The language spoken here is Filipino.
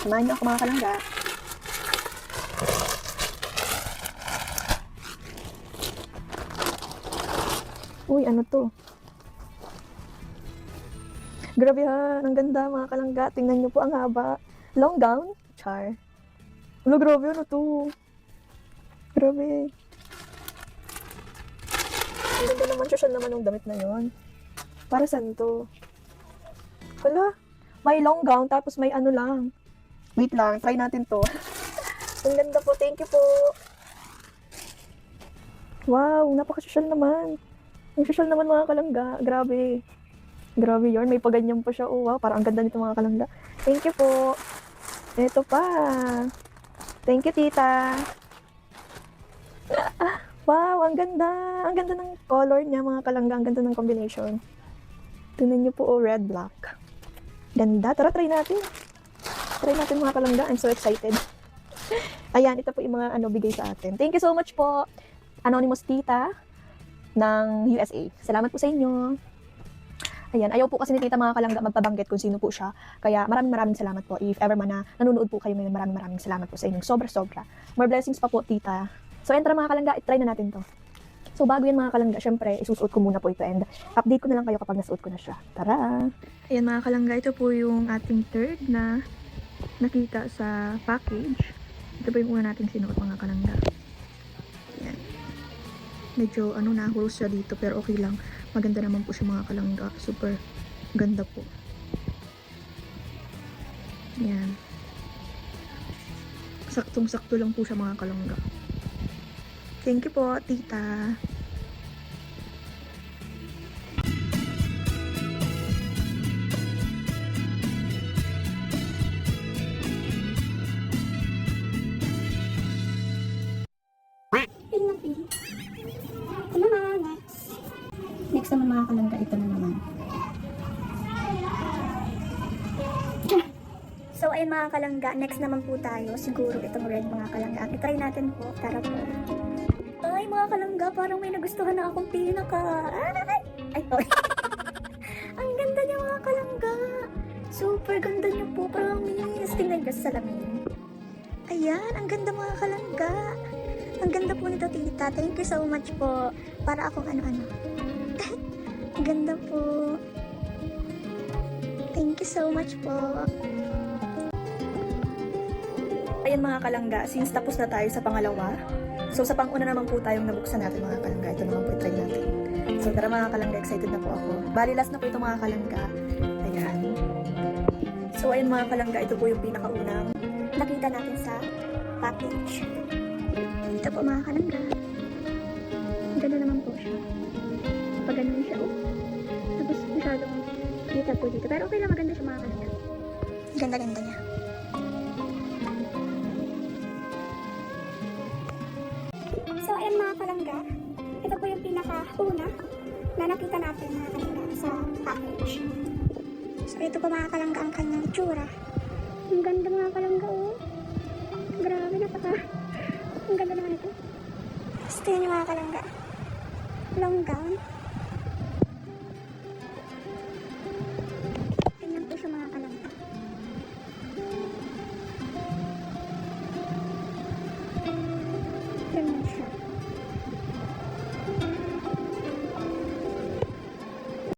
Samahan niyo ako mga kalangga. Uy, ano to? Grabe ha, ang ganda mga kalangga. Tingnan niyo po ang haba. Long gown? Char. Ulo, grabe ano to? Grabe. Ang ganda naman, social naman ng damit na yon. Para saan to? Wala. May long gown, tapos may ano lang. Wait lang, try natin to. Ang ganda po, thank you po. Wow, napaka-social naman. Ang social naman mga kalangga. Grabe. Grabe yarn. May paganyan pa siya. Oh, wow. Parang ang ganda nito mga kalangga. Thank you po. Ito pa. Thank you, tita. Wow, ang ganda. Ang ganda ng color niya mga kalangga. Ang ganda ng combination. Tingnan niyo po, oh, red, black. Ganda. Tara, try natin. Try natin mga kalangga. I'm so excited. Ayan, ito po yung mga bigay sa atin. Thank you so much po. Anonymous tita ng USA. Salamat po sa inyo. Ayan, ayaw po kasi ni tita mga kalangga magpabanggit kung sino po siya. Kaya maraming salamat po. If ever man na nanonood po kayo ngayon, maraming salamat po sa inyong sobra. More blessings pa po, tita. So, enter mga kalangga, try na natin to. So, bago yan mga kalangga, syempre, isusuot ko muna po ito and update ko na lang kayo kapag nasuot ko na siya. Tara! Ayan mga kalangga, ito po yung ating third na nakita sa package. Ito po yung una nating sinuot mga kalangga. Ayan. Medyo na-holes siya dito pero okay lang. Maganda naman po siya mga kalangga. Super ganda po. Yan. Saktong-sakto lang po siya mga kalangga. Thank you po, tita. Next naman mga kalangga, ito na naman. So ayun mga kalangga, next naman po tayo. Siguro itong red mga kalangga. I-try natin po. Tara po. Ay mga kalangga, parang may nagustuhan na akong pinaka. Ay, to. Ang ganda niya mga kalangga. Super ganda niya po. Promise. Tingnan niyo sa salamin. Ayan, ang ganda mga kalangga. Ang ganda po nito tita. Thank you so much po. Para akong ano-ano. Ang ganda po. Thank you so much po. Ayan mga kalangga, since tapos na tayo sa pangalawa, so sa pang-una naman po tayong nabuksan natin mga kalangga. Ito naman po i-try natin. So tara mga kalangga, excited na po ako. Bali last na po ito mga kalangga. Ayan. So ayan mga kalangga, ito po yung pinakaunang nakita natin sa package. Ito po mga kalangga. Ganda naman po siya. Pag ganun siya, oh. Tapos masyadong kita po dito. Pero okay lang, maganda siya mga kalangga. Ganda-ganda niya. So, ayan mga kalangga. Ito po yung pinaka-una na nakita natin mga kalangga sa package. So, ito po mga kalangga ang kanyang itsura. Ang ganda mga kalangga, oh. Grabe, napaka. Ang ganda naman ito. Gusto nyo mga kalangga. Long gown.